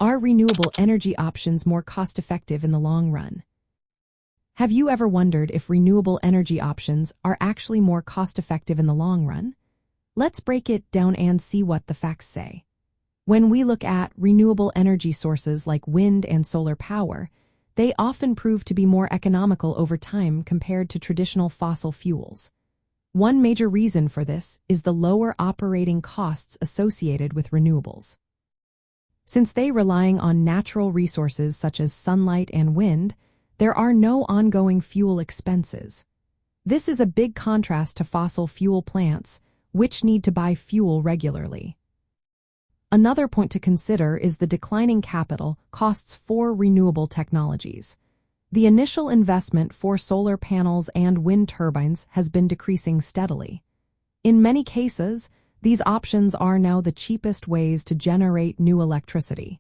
Are renewable energy options more cost-effective in the long run? Have you ever wondered if renewable energy options are actually more cost-effective in the long run? Let's break it down and see what the facts say. When we look at renewable energy sources like wind and solar power, they often prove to be more economical over time compared to traditional fossil fuels. One major reason for this is the lower operating costs associated with renewables. Since they rely on natural resources such as sunlight and wind, there are no ongoing fuel expenses. This is a big contrast to fossil fuel plants, which need to buy fuel regularly. Another point to consider is the declining capital costs for renewable technologies. The initial investment for solar panels and wind turbines has been decreasing steadily. In many cases, these options are now the cheapest ways to generate new electricity.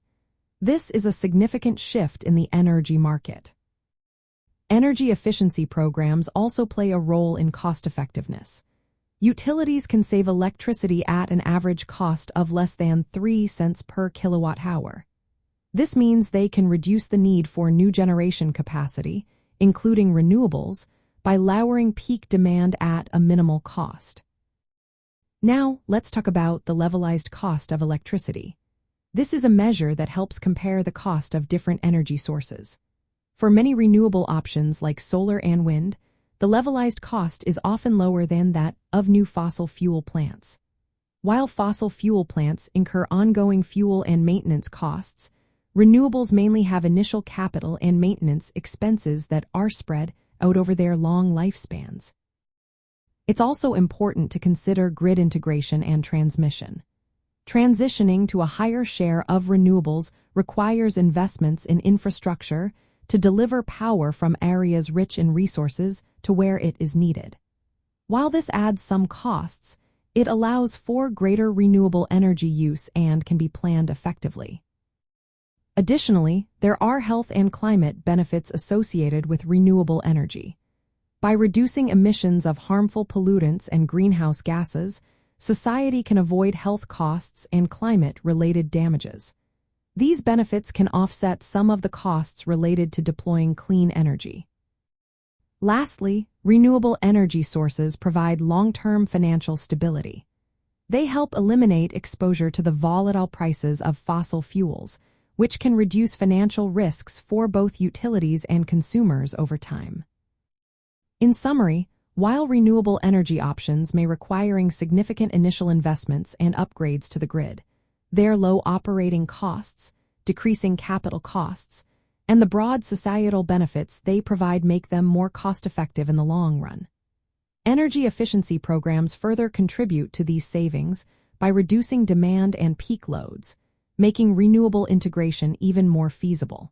This is a significant shift in the energy market. Energy efficiency programs also play a role in cost-effectiveness. Utilities can save electricity at an average cost of less than 3 cents per kilowatt-hour. This means they can reduce the need for new generation capacity, including renewables, by lowering peak demand at a minimal cost. Now, let's talk about the levelized cost of electricity. This is a measure that helps compare the cost of different energy sources. For many renewable options like solar and wind, the levelized cost is often lower than that of new fossil fuel plants. While fossil fuel plants incur ongoing fuel and maintenance costs, renewables mainly have initial capital and maintenance expenses that are spread out over their long lifespans. It's also important to consider grid integration and transmission. Transitioning to a higher share of renewables requires investments in infrastructure to deliver power from areas rich in resources to where it is needed. While this adds some costs, it allows for greater renewable energy use and can be planned effectively. Additionally, there are health and climate benefits associated with renewable energy. By reducing emissions of harmful pollutants and greenhouse gases, society can avoid health costs and climate-related damages. These benefits can offset some of the costs related to deploying clean energy. Lastly, renewable energy sources provide long-term financial stability. They help eliminate exposure to the volatile prices of fossil fuels, which can reduce financial risks for both utilities and consumers over time. In summary, while renewable energy options may require significant initial investments and upgrades to the grid, their low operating costs, decreasing capital costs, and the broad societal benefits they provide make them more cost-effective in the long run. Energy efficiency programs further contribute to these savings by reducing demand and peak loads, making renewable integration even more feasible.